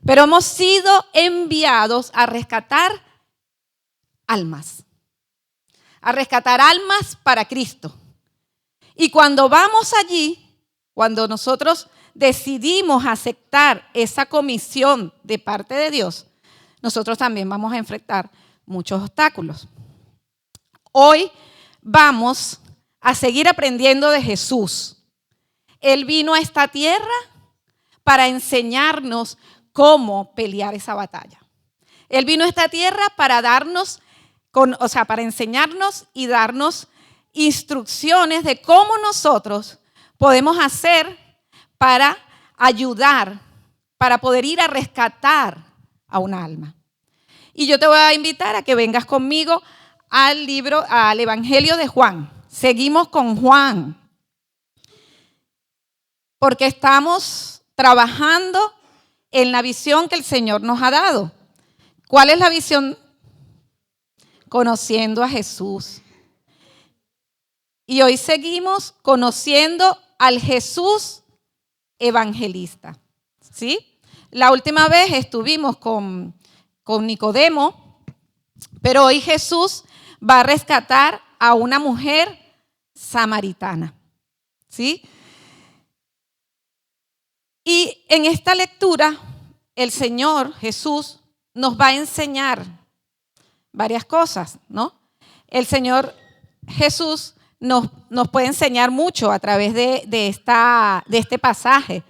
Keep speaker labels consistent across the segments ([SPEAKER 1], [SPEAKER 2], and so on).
[SPEAKER 1] pero hemos sido enviados a rescatar almas. A rescatar almas para Cristo. Y cuando vamos allí, cuando nosotros decidimos aceptar esa comisión de parte de Dios, nosotros también vamos a enfrentar muchos obstáculos. Hoy vamos a seguir aprendiendo de Jesús. Él vino a esta tierra para enseñarnos cómo pelear esa batalla. Él vino a esta tierra para para enseñarnos y darnos instrucciones de cómo nosotros podemos hacer para ayudar, para poder ir a rescatar a un alma. Y yo te voy a invitar a que vengas conmigo al Evangelio de Juan. Seguimos con Juan, porque estamos trabajando en la visión que el Señor nos ha dado. ¿Cuál es la visión? Conociendo a Jesús. Y hoy seguimos conociendo al Jesús evangelista. ¿Sí? La última vez estuvimos con Nicodemo, pero hoy Jesús va a rescatar a una mujer samaritana. ¿Sí? Y en esta lectura, el Señor Jesús nos va a enseñar varias cosas, ¿no? El Señor Jesús nos puede enseñar mucho a través de este pasaje.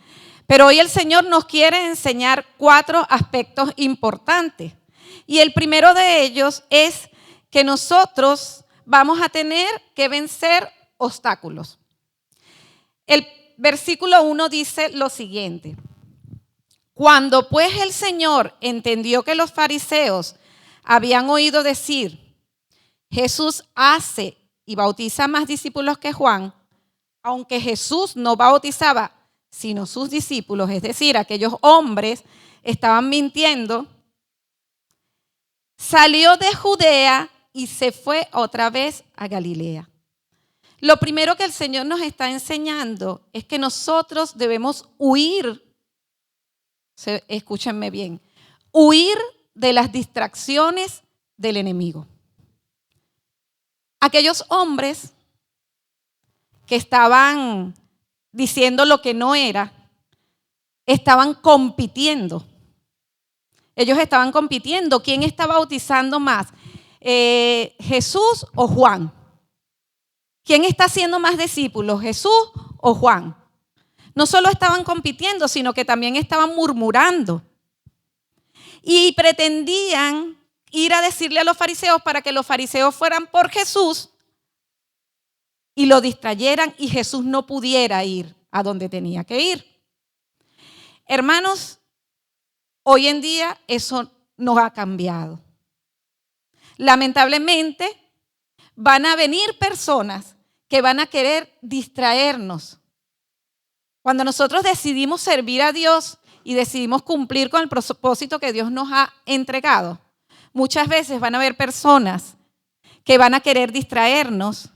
[SPEAKER 1] Pero hoy el Señor nos quiere enseñar 4 aspectos importantes. Y el primero de ellos es que nosotros vamos a tener que vencer obstáculos. El versículo 1 dice lo siguiente: cuando pues el Señor entendió que los fariseos habían oído decir, Jesús hace y bautiza más discípulos que Juan, aunque Jesús no bautizaba sino sus discípulos, es decir, aquellos hombres estaban mintiendo, salió de Judea y se fue otra vez a Galilea. Lo primero que el Señor nos está enseñando es que nosotros debemos huir, escúchenme bien, huir de las distracciones del enemigo. Aquellos hombres que estaban diciendo lo que no era, estaban compitiendo. Ellos estaban compitiendo. ¿Quién está bautizando más? ¿Jesús o Juan? ¿Quién está haciendo más discípulos? ¿Jesús o Juan? No solo estaban compitiendo, sino que también estaban murmurando. Y pretendían ir a decirle a los fariseos para que los fariseos fueran por Jesús y lo distrayeran y Jesús no pudiera ir a donde tenía que ir. Hermanos, hoy en día eso no ha cambiado. Lamentablemente van a venir personas que van a querer distraernos. Cuando nosotros decidimos servir a Dios y decidimos cumplir con el propósito que Dios nos ha entregado, muchas veces van a haber personas que van a querer distraernos,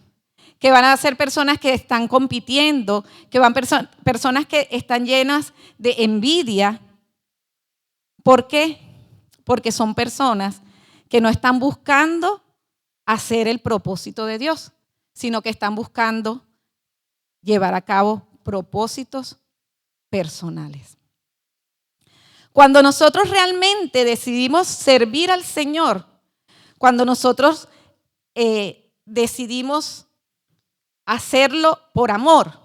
[SPEAKER 1] que van a ser personas que están compitiendo, que van personas que están llenas de envidia. ¿Por qué? Porque son personas que no están buscando hacer el propósito de Dios, sino que están buscando llevar a cabo propósitos personales. Cuando nosotros realmente decidimos servir al Señor, cuando nosotros decidimos hacerlo por amor,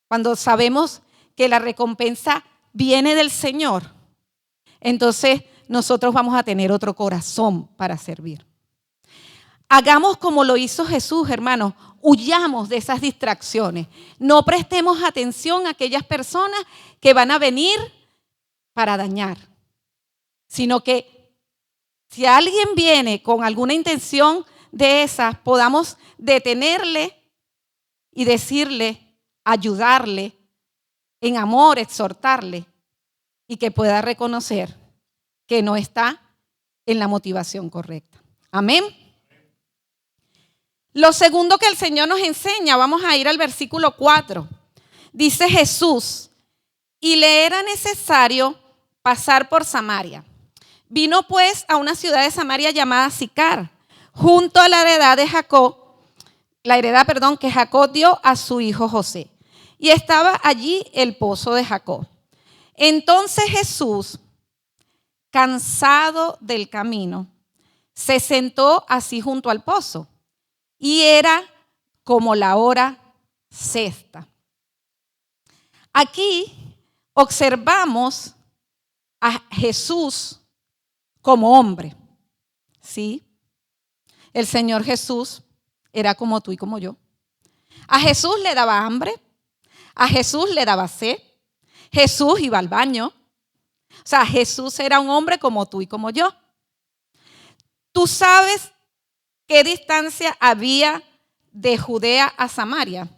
[SPEAKER 1] cuando sabemos que la recompensa viene del Señor, entonces nosotros vamos a tener otro corazón para servir. Hagamos como lo hizo Jesús, hermanos. Huyamos de esas distracciones. No prestemos atención a aquellas personas que van a venir para dañar, sino que si alguien viene con alguna intención de esas, podamos detenerle y decirle, ayudarle, en amor, exhortarle y que pueda reconocer que no está en la motivación correcta. Amén. Lo segundo que el Señor nos enseña, vamos a ir al versículo 4. Dice Jesús, y le era necesario pasar por Samaria. Vino pues a una ciudad de Samaria llamada Sicar, junto a la heredad que Jacob dio a su hijo José. Y estaba allí el pozo de Jacob. Entonces Jesús, cansado del camino, se sentó así junto al pozo. Y era como la hora sexta. Aquí observamos a Jesús como hombre, ¿sí? El Señor Jesús era como tú y como yo. A Jesús le daba hambre, a Jesús le daba sed, Jesús iba al baño. O sea, Jesús era un hombre como tú y como yo. ¿Tú sabes qué distancia había de Judea a Samaria?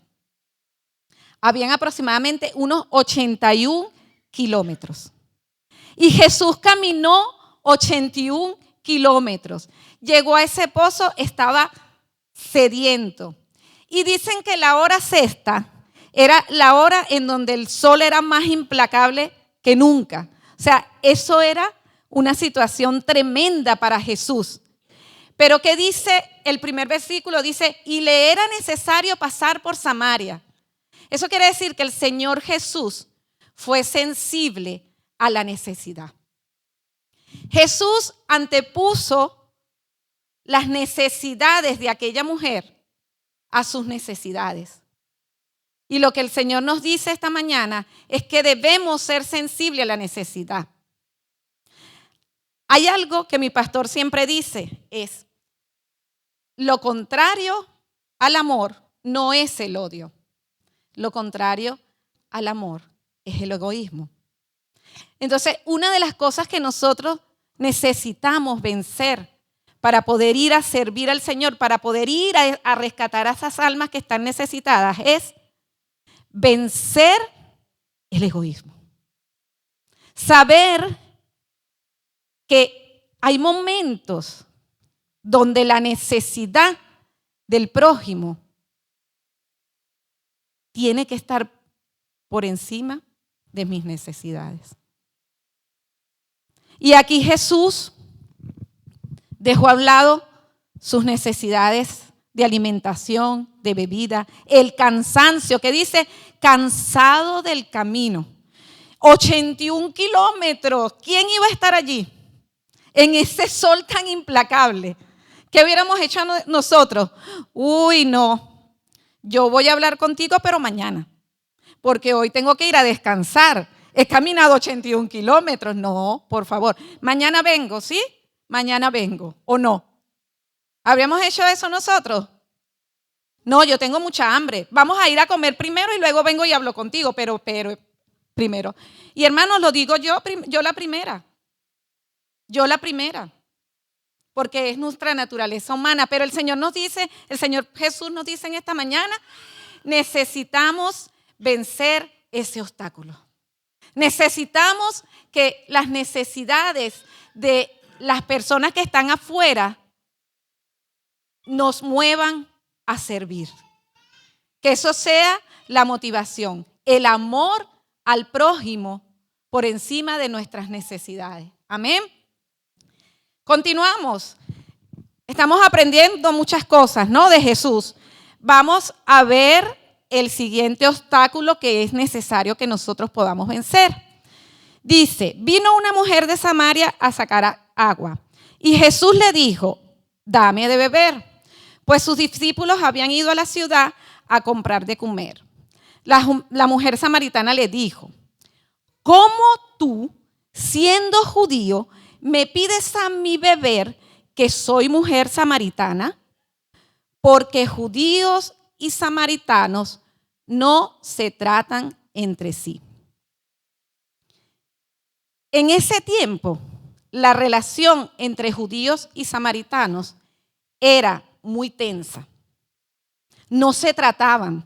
[SPEAKER 1] Habían aproximadamente unos 81 kilómetros. Y Jesús caminó 81 kilómetros. Llegó a ese pozo, estaba sediento. Y dicen que la hora sexta era la hora en donde el sol era más implacable que nunca. O sea, eso era una situación tremenda para Jesús. Pero ¿qué dice el primer versículo? Dice, y le era necesario pasar por Samaria. Eso quiere decir que el Señor Jesús fue sensible a la necesidad. Jesús antepuso las necesidades de aquella mujer a sus necesidades. Y lo que el Señor nos dice esta mañana es que debemos ser sensibles a la necesidad. Hay algo que mi pastor siempre dice, es lo contrario al amor no es el odio. Lo contrario al amor es el egoísmo. Entonces, una de las cosas que nosotros necesitamos vencer para poder ir a servir al Señor, para poder ir a rescatar a esas almas que están necesitadas, es vencer el egoísmo. Saber que hay momentos donde la necesidad del prójimo tiene que estar por encima de mis necesidades. Y aquí Jesús dejó a un lado sus necesidades de alimentación, de bebida, el cansancio, que dice cansado del camino. 81 kilómetros. ¿Quién iba a estar allí? En ese sol tan implacable. ¿Qué hubiéramos hecho nosotros? Uy, no. Yo voy a hablar contigo, pero mañana. Porque hoy tengo que ir a descansar. He caminado 81 kilómetros. No, por favor. Mañana vengo, ¿sí? Mañana vengo. ¿O no? ¿Habríamos hecho eso nosotros? No, yo tengo mucha hambre. Vamos a ir a comer primero y luego vengo y hablo contigo, pero primero. Y hermanos, lo digo yo la primera. Yo la primera. Porque es nuestra naturaleza humana. Pero el Señor Jesús nos dice en esta mañana, necesitamos vencer ese obstáculo. Necesitamos que las necesidades de las personas que están afuera nos muevan a servir. Que eso sea la motivación, el amor al prójimo por encima de nuestras necesidades. Amén. Continuamos. Estamos aprendiendo muchas cosas, ¿no? De Jesús. Vamos a ver el siguiente obstáculo que es necesario que nosotros podamos vencer. Dice, vino una mujer de Samaria a sacar agua. Y Jesús le dijo, dame de beber. Pues sus discípulos habían ido a la ciudad a comprar de comer. La mujer samaritana le dijo, ¿cómo tú, siendo judío, me pides a mí beber que soy mujer samaritana? Porque judíos y samaritanos no se tratan entre sí. En ese tiempo, la relación entre judíos y samaritanos era muy tensa. No se trataban.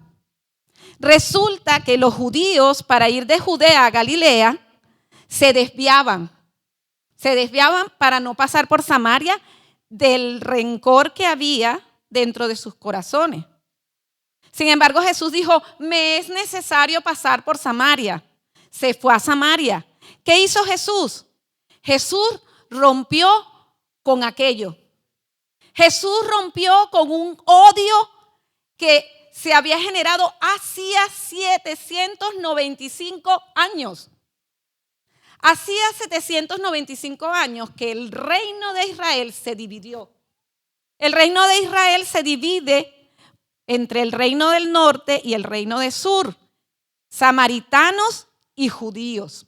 [SPEAKER 1] Resulta que los judíos, para ir de Judea a Galilea, se desviaban. Se desviaban para no pasar por Samaria del rencor que había dentro de sus corazones. Sin embargo, Jesús dijo, me es necesario pasar por Samaria. Se fue a Samaria. ¿Qué hizo Jesús? Jesús rompió con aquello. Jesús rompió con un odio que se había generado hacía 795 años. Hacía 795 años que el reino de Israel se dividió. El reino de Israel se divide entre el reino del norte y el reino del sur, samaritanos y judíos.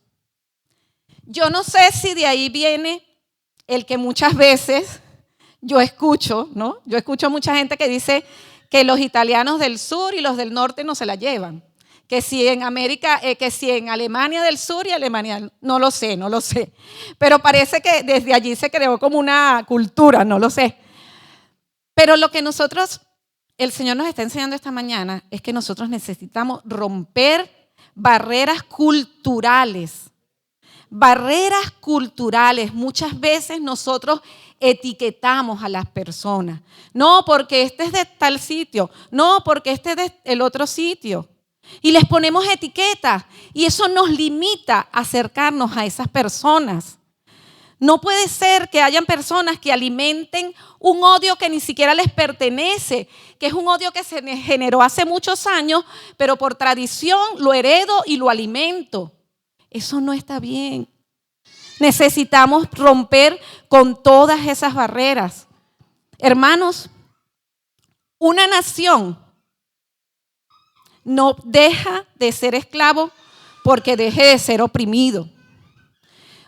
[SPEAKER 1] Yo no sé si de ahí viene el que muchas veces yo escucho, ¿no? Yo escucho a mucha gente que dice que los italianos del sur y los del norte no se la llevan. Que si en América, que si en Alemania del sur y Alemania, no lo sé. Pero parece que desde allí se creó como una cultura, no lo sé. Pero lo que el Señor nos está enseñando esta mañana es que nosotros necesitamos romper barreras culturales. Barreras culturales. Muchas veces nosotros etiquetamos a las personas. No, porque este es de tal sitio. No, porque este es del otro sitio. Y les ponemos etiquetas y eso nos limita a acercarnos a esas personas. No puede ser que hayan personas que alimenten un odio que ni siquiera les pertenece, que es un odio que se generó hace muchos años, pero por tradición lo heredo y lo alimento. Eso no está bien. Necesitamos romper con todas esas barreras. Hermanos, una nación no deja de ser esclavo porque deje de ser oprimido.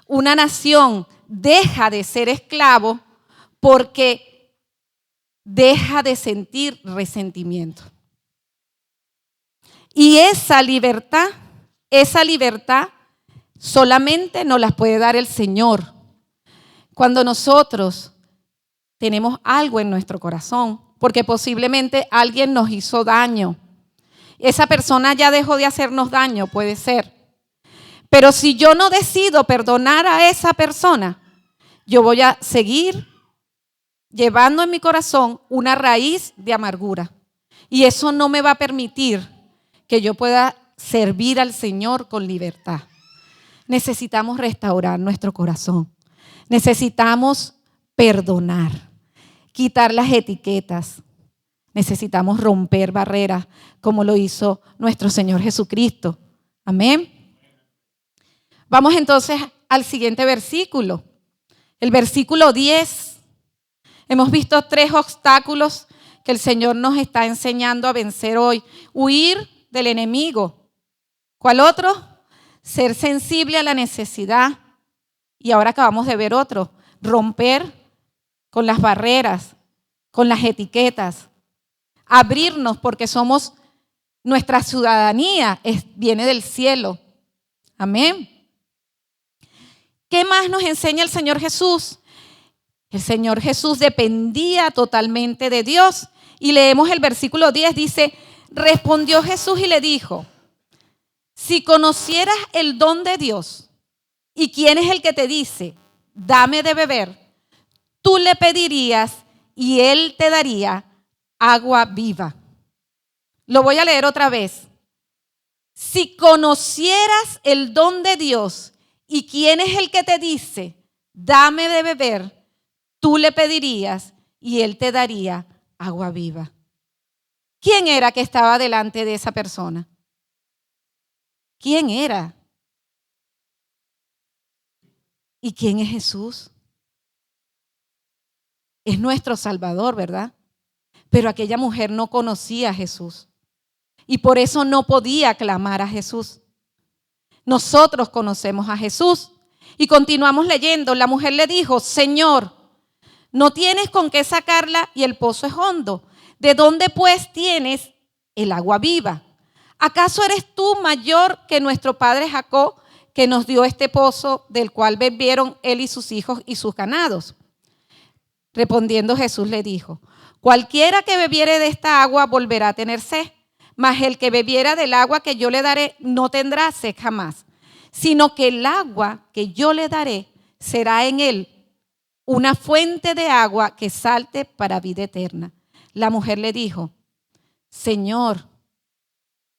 [SPEAKER 1] Una nación deja de ser esclavo porque deja de sentir resentimiento. Y esa libertad solamente nos la puede dar el Señor. Cuando nosotros tenemos algo en nuestro corazón, porque posiblemente alguien nos hizo daño. Esa persona ya dejó de hacernos daño, puede ser. Pero si yo no decido perdonar a esa persona, yo voy a seguir llevando en mi corazón una raíz de amargura. Y eso no me va a permitir que yo pueda servir al Señor con libertad. Necesitamos restaurar nuestro corazón. Necesitamos perdonar, quitar las etiquetas. Necesitamos romper barreras como lo hizo nuestro Señor Jesucristo. Amén. Vamos entonces al siguiente versículo. El versículo 10. Hemos visto 3 obstáculos que el Señor nos está enseñando a vencer hoy. Huir del enemigo. ¿Cuál otro? Ser sensible a la necesidad. Y ahora acabamos de ver otro. Romper con las barreras, con las etiquetas. Abrirnos porque nuestra ciudadanía viene del cielo. Amén. ¿Qué más nos enseña el Señor Jesús? El Señor Jesús dependía totalmente de Dios. Y leemos el versículo 10, dice, respondió Jesús y le dijo, si conocieras el don de Dios y quién es el que te dice, dame de beber, tú le pedirías y él te daría agua viva. Lo voy a leer otra vez. Si conocieras el don de Dios y quién es el que te dice, dame de beber, tú le pedirías y él te daría agua viva. ¿Quién era que estaba delante de esa persona? ¿Quién era? ¿Y quién es Jesús? Es nuestro Salvador, ¿verdad? Pero aquella mujer no conocía a Jesús y por eso no podía clamar a Jesús. Nosotros conocemos a Jesús y continuamos leyendo. La mujer le dijo, Señor, no tienes con qué sacarla y el pozo es hondo. ¿De dónde pues tienes el agua viva? ¿Acaso eres tú mayor que nuestro padre Jacob, que nos dio este pozo del cual bebieron él y sus hijos y sus ganados? Respondiendo Jesús le dijo, cualquiera que bebiere de esta agua volverá a tener sed, mas el que bebiera del agua que yo le daré no tendrá sed jamás, sino que el agua que yo le daré será en él una fuente de agua que salte para vida eterna. La mujer le dijo, Señor,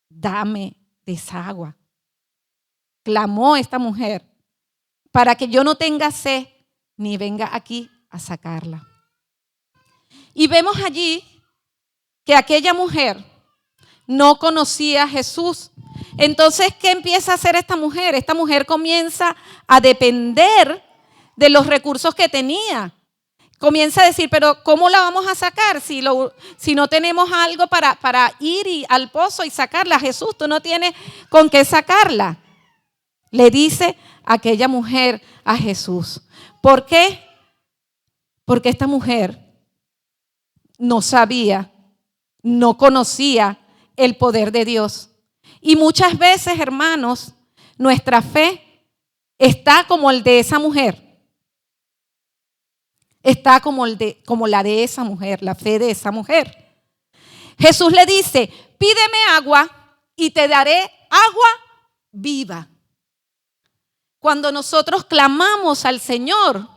[SPEAKER 1] dame de esa agua. Clamó esta mujer para que yo no tenga sed ni venga aquí a sacarla. Y vemos allí que aquella mujer no conocía a Jesús. Entonces, ¿qué empieza a hacer esta mujer? Esta mujer comienza a depender de los recursos que tenía. Comienza a decir, pero ¿cómo la vamos a sacar si no tenemos algo para ir al pozo y sacarla? Jesús, tú no tienes con qué sacarla. Le dice aquella mujer a Jesús. ¿Por qué? Porque esta mujer no sabía, no conocía el poder de Dios. Y muchas veces, hermanos, nuestra fe está como el de esa mujer. Está como la de esa mujer, la fe de esa mujer. Jesús le dice, pídeme agua y te daré agua viva. Cuando nosotros clamamos al Señor,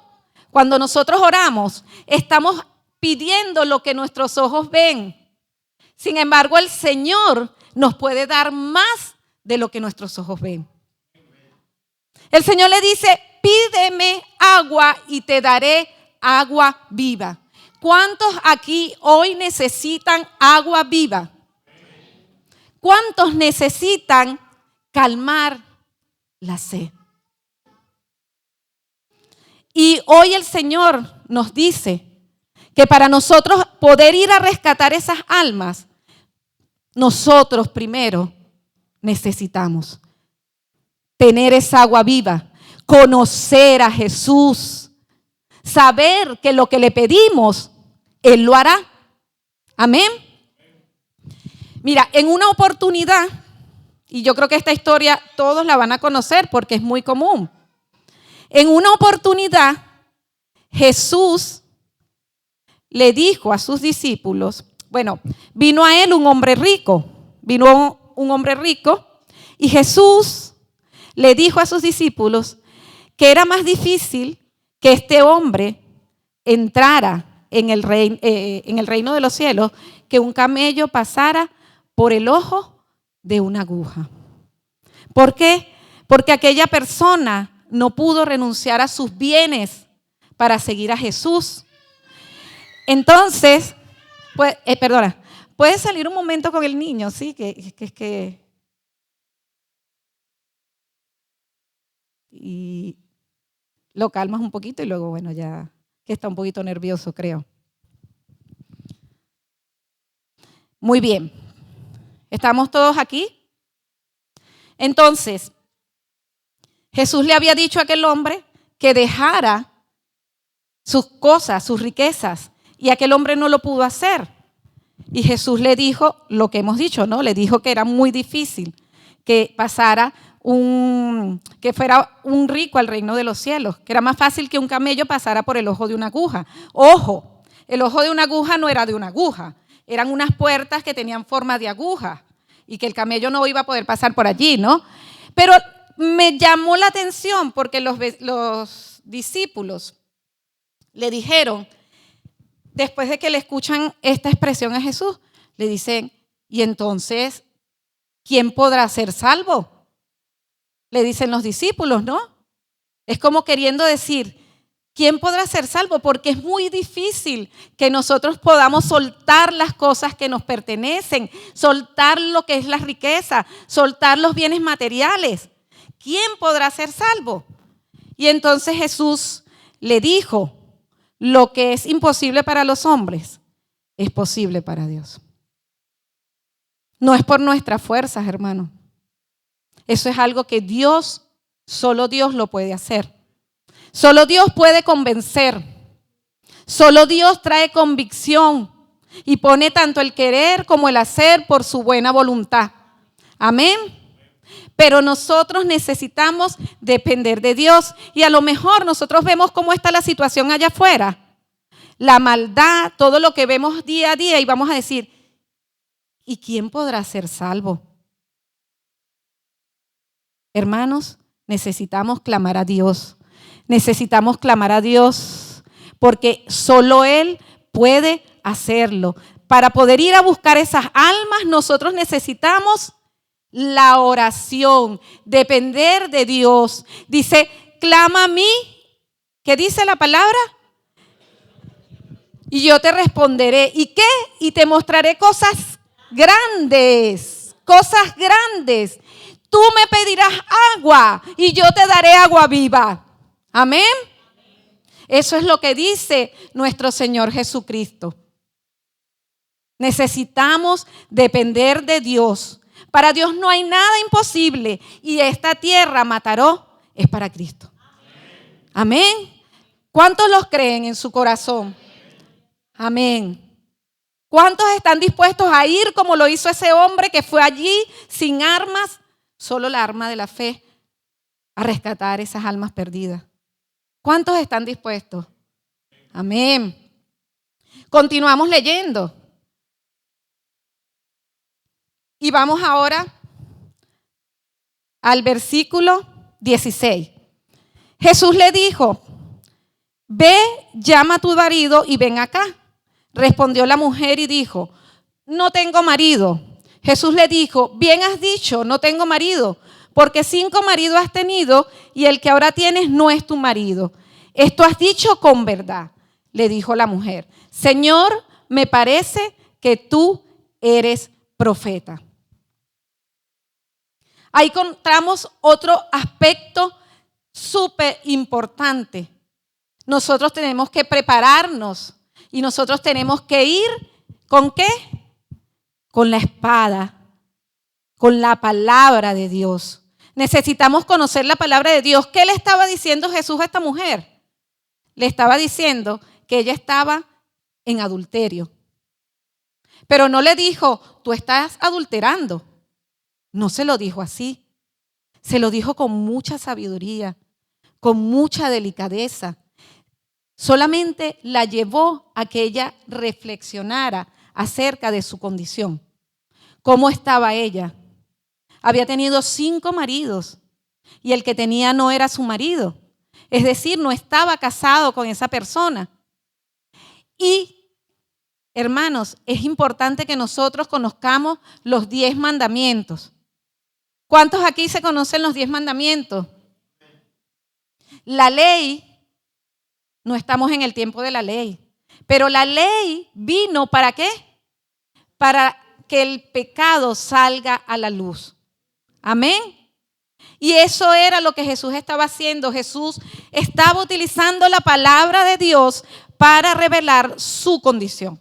[SPEAKER 1] cuando nosotros oramos, estamos pidiendo lo que nuestros ojos ven. Sin embargo, el Señor nos puede dar más de lo que nuestros ojos ven. El Señor le dice, pídeme agua y te daré agua viva. ¿Cuántos aquí hoy necesitan agua viva? ¿Cuántos necesitan calmar la sed? Y hoy el Señor nos dice que para nosotros poder ir a rescatar esas almas, nosotros primero necesitamos tener esa agua viva, conocer a Jesús, saber que lo que le pedimos, Él lo hará. Amén. Mira, en una oportunidad, y yo creo que esta historia todos la van a conocer porque es muy común. En una oportunidad, Jesús le dijo a sus discípulos, vino a él un hombre rico, y Jesús le dijo a sus discípulos que era más difícil que este hombre entrara en el reino de los cielos, que un camello pasara por el ojo de una aguja. ¿Por qué? Porque aquella persona no pudo renunciar a sus bienes para seguir a Jesús. Entonces, ¿puedes salir un momento con el niño? Sí, que y lo calmas un poquito y luego, ya que está un poquito nervioso, creo. Muy bien. ¿Estamos todos aquí? Entonces, Jesús le había dicho a aquel hombre que dejara sus cosas, sus riquezas, y aquel hombre no lo pudo hacer. Y Jesús le dijo lo que hemos dicho, ¿no? Le dijo que era muy difícil que que fuera un rico al reino de los cielos, que era más fácil que un camello pasara por el ojo de una aguja. Ojo, el ojo de una aguja no era de una aguja, eran unas puertas que tenían forma de aguja y que el camello no iba a poder pasar por allí, ¿no? Pero me llamó la atención porque los discípulos le dijeron, después de que le escuchan esta expresión a Jesús, le dicen, y entonces, ¿quién podrá ser salvo? Le dicen los discípulos, ¿no? Es como queriendo decir, ¿quién podrá ser salvo? Porque es muy difícil que nosotros podamos soltar las cosas que nos pertenecen, soltar lo que es la riqueza, soltar los bienes materiales. ¿Quién podrá ser salvo? Y entonces Jesús le dijo, lo que es imposible para los hombres es posible para Dios. No es por nuestras fuerzas, hermano. Eso es algo que solo Dios lo puede hacer. Solo Dios puede convencer. Solo Dios trae convicción y pone tanto el querer como el hacer por su buena voluntad. Amén. Pero nosotros necesitamos depender de Dios. Y a lo mejor nosotros vemos cómo está la situación allá afuera. La maldad, todo lo que vemos día a día, y vamos a decir, ¿y quién podrá ser salvo? Hermanos, necesitamos clamar a Dios. Necesitamos clamar a Dios porque solo Él puede hacerlo. Para poder ir a buscar esas almas, nosotros necesitamos la oración, depender de Dios. Dice clama a mí, ¿qué dice la palabra? Y yo te responderé. ¿Y qué? Y te mostraré cosas grandes, cosas grandes. Tú me pedirás agua y yo te daré agua viva. Amén. Eso es lo que dice nuestro Señor Jesucristo. Necesitamos depender de Dios. Para Dios no hay nada imposible. Y esta tierra, Mataró, es para Cristo. Amén. ¿Cuántos los creen en su corazón? Amén. ¿Cuántos están dispuestos a ir como lo hizo ese hombre que fue allí sin armas, solo la arma de la fe, a rescatar esas almas perdidas? ¿Cuántos están dispuestos? Amén. Continuamos leyendo. Y vamos ahora al versículo 16. Jesús le dijo: ve, llama a tu marido y ven acá. Respondió la mujer y dijo: no tengo marido. Jesús le dijo: bien has dicho, no tengo marido, porque 5 maridos has tenido y el que ahora tienes no es tu marido. Esto has dicho con verdad. Le dijo la mujer: Señor, me parece que tú eres profeta. Ahí encontramos otro aspecto súper importante. Nosotros tenemos que prepararnos y nosotros tenemos que ir ¿con qué? Con la espada, con la palabra de Dios. Necesitamos conocer la palabra de Dios. ¿Qué le estaba diciendo Jesús a esta mujer? Le estaba diciendo que ella estaba en adulterio. Pero no le dijo: tú estás adulterando. No se lo dijo así. Se lo dijo con mucha sabiduría, con mucha delicadeza. Solamente la llevó a que ella reflexionara acerca de su condición. ¿Cómo estaba ella? Había tenido 5 maridos y el que tenía no era su marido. Es decir, no estaba casado con esa persona. Y, hermanos, es importante que nosotros conozcamos los 10 mandamientos. ¿Cuántos aquí se conocen los 10 mandamientos? La ley, no estamos en el tiempo de la ley, pero la ley vino ¿para qué? Para que el pecado salga a la luz. Amén. Y eso era lo que Jesús estaba haciendo. Jesús estaba utilizando la palabra de Dios para revelar su condición.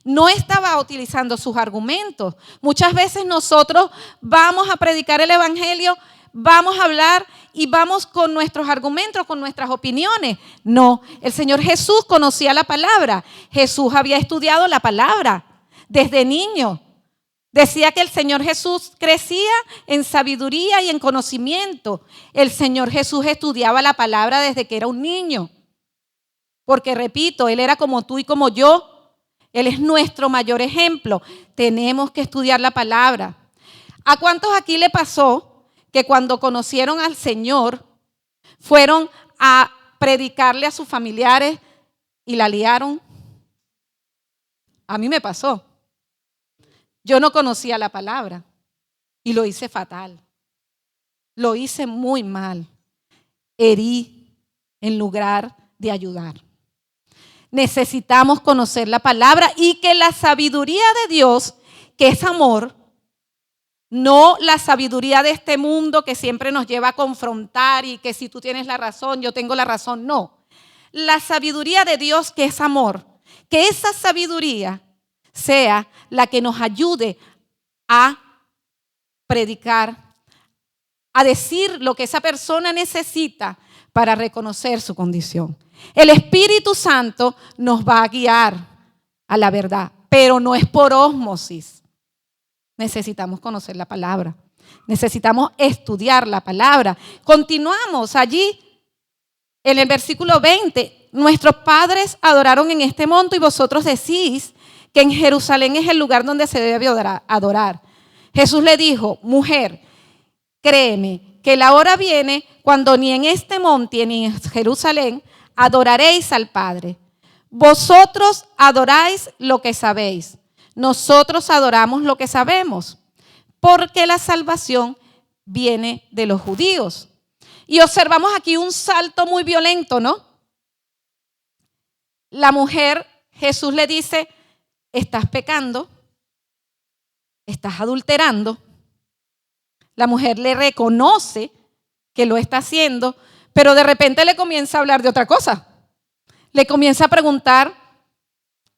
[SPEAKER 1] No estaba utilizando sus argumentos. Muchas veces nosotros vamos a predicar el evangelio, vamos a hablar y vamos con nuestros argumentos, con nuestras opiniones. No, el Señor Jesús conocía la palabra. Jesús había estudiado la palabra desde niño. Decía que el Señor Jesús crecía en sabiduría y en conocimiento. El Señor Jesús estudiaba la palabra desde que era un niño. Porque, repito, Él era como tú y como yo. Él es nuestro mayor ejemplo. Tenemos que estudiar la palabra. ¿A cuántos aquí le pasó que cuando conocieron al Señor fueron a predicarle a sus familiares y la liaron? A mí me pasó. Yo no conocía la palabra y lo hice fatal. Lo hice muy mal. Herí en lugar de ayudar. Necesitamos conocer la palabra y que la sabiduría de Dios, que es amor, no la sabiduría de este mundo que siempre nos lleva a confrontar y que si tú tienes la razón, yo tengo la razón. No. La sabiduría de Dios, que es amor, que esa sabiduría sea la que nos ayude a predicar, a decir lo que esa persona necesita para reconocer su condición. El Espíritu Santo nos va a guiar a la verdad, pero no es por ósmosis. Necesitamos conocer la palabra. Necesitamos estudiar la palabra. Continuamos allí en el versículo 20. Nuestros padres adoraron en este monte y vosotros decís que en Jerusalén es el lugar donde se debe adorar. Jesús le dijo: mujer, créeme que la hora viene cuando ni en este monte ni en Jerusalén adoraréis al Padre. Vosotros adoráis lo que sabéis. Nosotros adoramos lo que sabemos, porque la salvación viene de los judíos. Y observamos aquí un salto muy violento, ¿no? La mujer, Jesús le dice, estás pecando, estás adulterando. La mujer le reconoce que lo está haciendo, pero de repente le comienza a hablar de otra cosa. Le comienza a preguntar,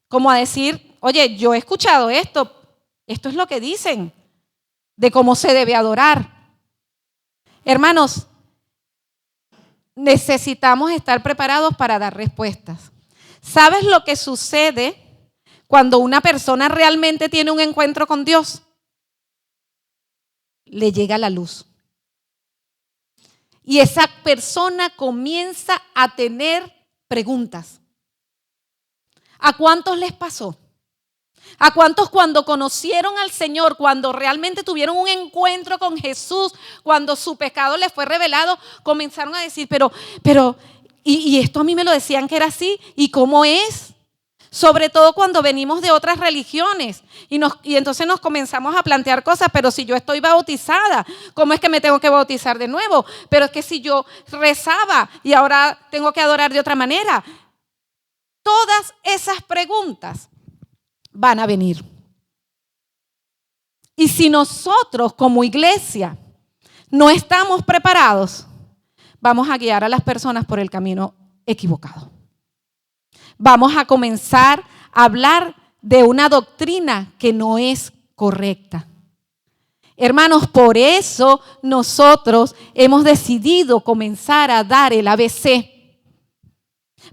[SPEAKER 1] como a decir, oye, yo he escuchado esto es lo que dicen de cómo se debe adorar. Hermanos, necesitamos estar preparados para dar respuestas. ¿Sabes lo que sucede cuando una persona realmente tiene un encuentro con Dios? Le llega la luz. Y esa persona comienza a tener preguntas. ¿A cuántos les pasó? ¿A cuántos cuando conocieron al Señor, cuando realmente tuvieron un encuentro con Jesús, cuando su pecado les fue revelado, comenzaron a decir, pero, y esto a mí me lo decían que era así, ¿y cómo es? Sobre todo cuando venimos de otras religiones y entonces nos comenzamos a plantear cosas, pero si yo estoy bautizada, ¿cómo es que me tengo que bautizar de nuevo? Pero es que si yo rezaba y ahora tengo que adorar de otra manera. Todas esas preguntas van a venir. Y si nosotros como iglesia no estamos preparados, vamos a guiar a las personas por el camino equivocado. Vamos a comenzar a hablar de una doctrina que no es correcta. Hermanos, por eso nosotros hemos decidido comenzar a dar el ABC.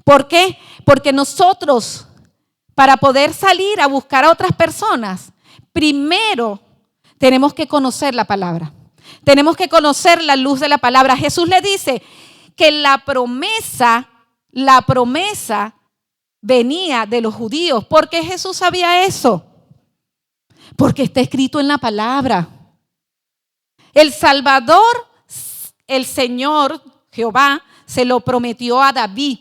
[SPEAKER 1] ¿Por qué? Porque nosotros, para poder salir a buscar a otras personas, primero tenemos que conocer la palabra. Tenemos que conocer la luz de la palabra. Jesús le dice que la promesa venía de los judíos. ¿Por qué Jesús sabía eso? Porque está escrito en la palabra. El Salvador, el Señor, Jehová, se lo prometió a David.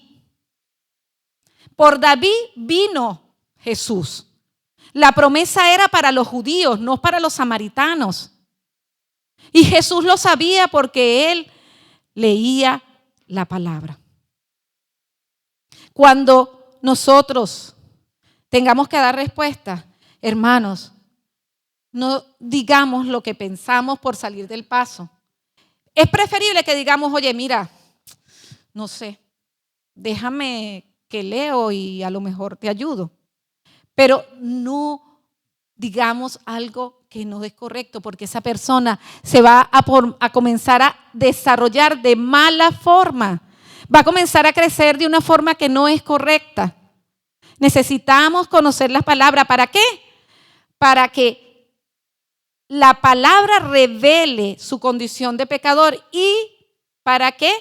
[SPEAKER 1] Por David vino Jesús. La promesa era para los judíos, no para los samaritanos. Y Jesús lo sabía porque él leía la palabra. Cuando nosotros tengamos que dar respuesta, hermanos, no digamos lo que pensamos por salir del paso. Es preferible que digamos, oye, mira, no sé, déjame que leo y a lo mejor te ayudo. Pero no digamos algo que no es correcto, porque esa persona se va a comenzar a desarrollar de mala forma. Va a comenzar a crecer de una forma que no es correcta. Necesitamos conocer las palabras. ¿Para qué? Para que la palabra revele su condición de pecador. ¿Y para qué?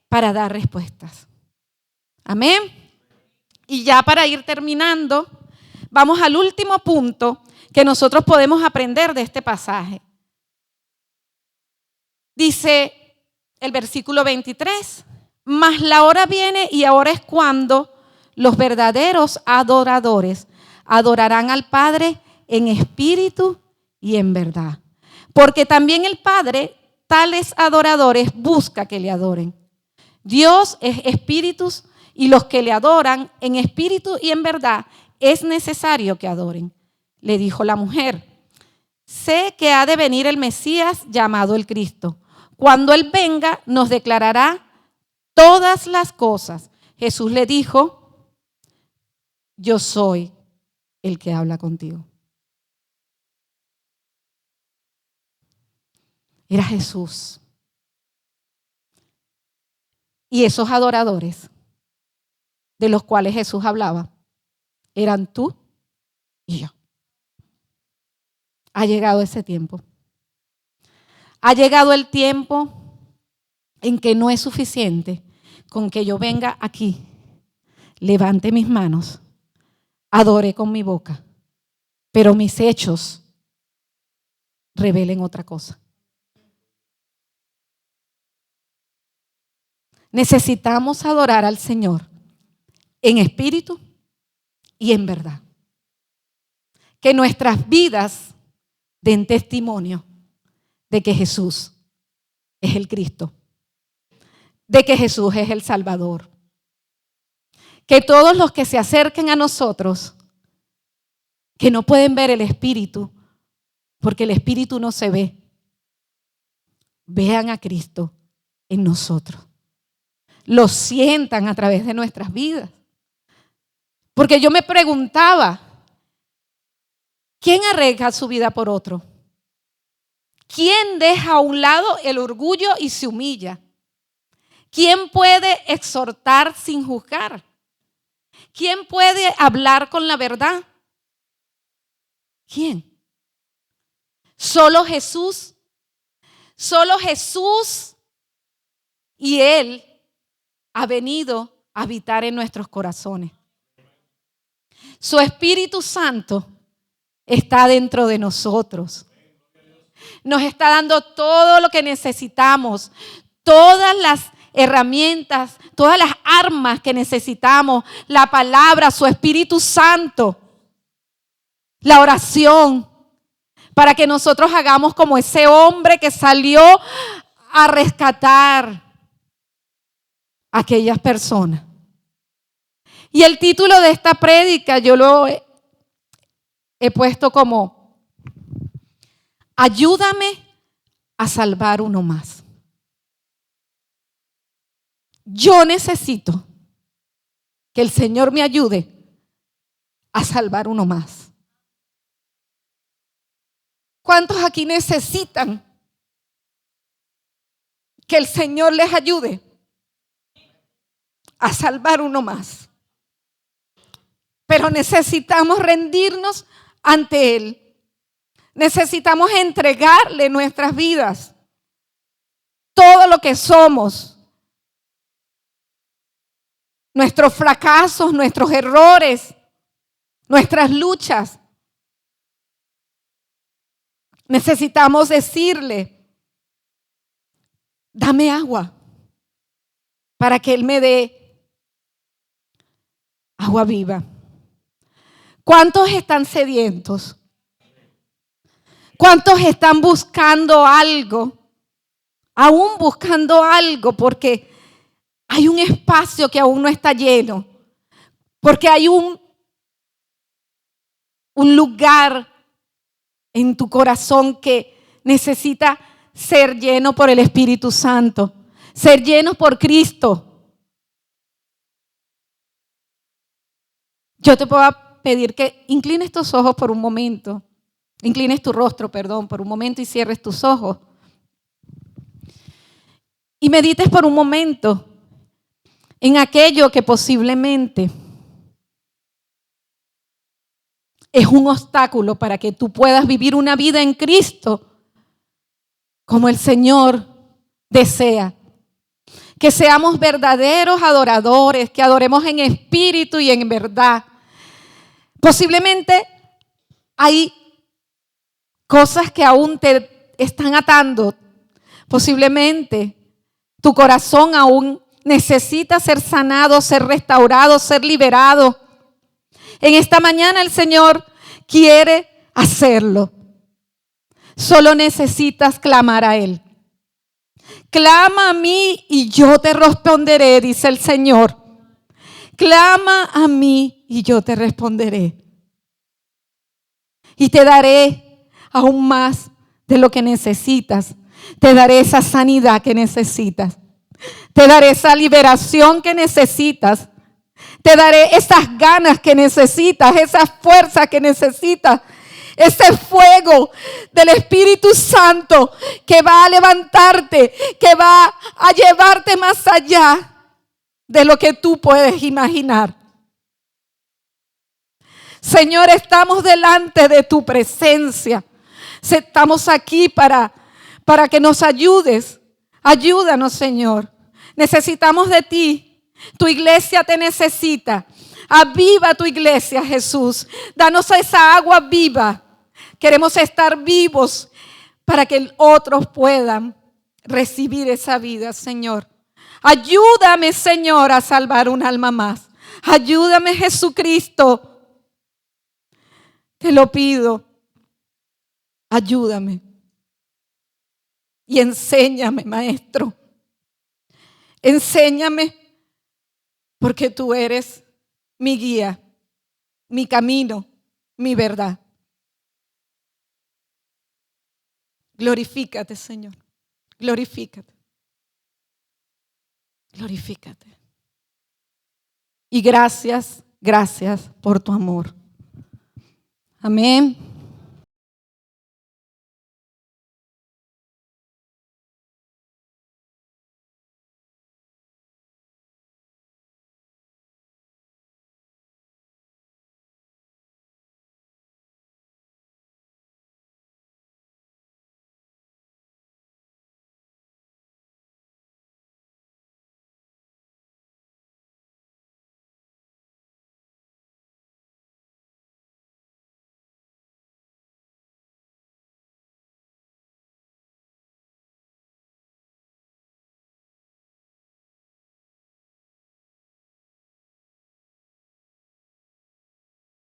[SPEAKER 1] Para dar respuestas. Amén. Y ya para ir terminando, vamos al último punto que nosotros podemos aprender de este pasaje. Dice el versículo 23, mas la hora viene y ahora es cuando los verdaderos adoradores adorarán al Padre en espíritu y en verdad. Porque también el Padre, tales adoradores, busca que le adoren. Dios es espíritus y los que le adoran en espíritu y en verdad es necesario que adoren. Le dijo la mujer, sé que ha de venir el Mesías llamado el Cristo. Cuando Él venga nos declarará todas las cosas. Jesús le dijo, yo soy el que habla contigo. Era Jesús. Y esos adoradores de los cuales Jesús hablaba eran tú y yo. Ha llegado ese tiempo. Ha llegado el tiempo en que no es suficiente con que yo venga aquí, levante mis manos, adore con mi boca, pero mis hechos revelen otra cosa. Necesitamos adorar al Señor en espíritu y en verdad. Que nuestras vidas den testimonio de que Jesús es el Cristo. de que Jesús es el Salvador. Que todos los que se acerquen a nosotros, que no pueden ver el Espíritu, porque el Espíritu no se ve, vean a Cristo en nosotros. Lo sientan a través de nuestras vidas. Porque yo me preguntaba, ¿quién arriesga su vida por otro? ¿Quién deja a un lado el orgullo y se humilla? ¿Quién puede exhortar sin juzgar? ¿Quién puede hablar con la verdad? ¿Quién? Solo Jesús. Solo Jesús. Y Él ha venido a habitar en nuestros corazones. Su Espíritu Santo está dentro de nosotros. Nos está dando todo lo que necesitamos, todas las herramientas, todas las armas que necesitamos, la palabra, su Espíritu Santo, la oración, para que nosotros hagamos como ese hombre que salió a rescatar a aquellas personas. Y el título de esta prédica yo lo he puesto como Ayúdame a salvar uno más. Yo necesito que el Señor me ayude a salvar uno más. ¿Cuántos aquí necesitan que el Señor les ayude a salvar uno más? Pero necesitamos rendirnos ante Él. Necesitamos entregarle nuestras vidas, todo lo que somos, nuestros fracasos, nuestros errores, nuestras luchas. Necesitamos decirle, dame agua para que Él me dé agua viva. ¿Cuántos están sedientos? ¿Cuántos están buscando algo? Aún buscando algo porque hay un espacio que aún no está lleno. Porque hay un lugar en tu corazón que necesita ser lleno por el Espíritu Santo. Ser lleno por Cristo. Yo te puedo pedir que inclines tus ojos por un momento. Inclines tu rostro, por un momento y cierres tus ojos. Y medites por un momento en aquello que posiblemente es un obstáculo para que tú puedas vivir una vida en Cristo como el Señor desea. Que seamos verdaderos adoradores, que adoremos en espíritu y en verdad. Posiblemente hay cosas que aún te están atando. Posiblemente tu corazón aún necesita ser sanado, ser restaurado, ser liberado. En esta mañana el Señor quiere hacerlo. Solo necesitas clamar a Él. Clama a mí y yo te responderé, dice el Señor. Clama a mí y yo te responderé. Y te daré aún más de lo que necesitas. Te daré esa sanidad que necesitas. Te daré esa liberación que necesitas. Te daré esas ganas que necesitas, esa fuerza que necesitas. Ese fuego del Espíritu Santo que va a levantarte, que va a llevarte más allá de lo que tú puedes imaginar. Señor, estamos delante de tu presencia. Estamos aquí para que nos ayudes. Ayúdanos, Señor. Necesitamos de ti. Tu iglesia te necesita. Aviva tu iglesia, Jesús. Danos esa agua viva. Queremos estar vivos para que otros puedan recibir esa vida, Señor. Ayúdame, Señor, a salvar un alma más. Ayúdame, Jesucristo. Te lo pido. Ayúdame. Y enséñame, Maestro. Enséñame, porque tú eres mi guía, mi camino, mi verdad. Glorifícate, Señor. Glorifícate. Glorifícate. Y gracias por tu amor. Amén.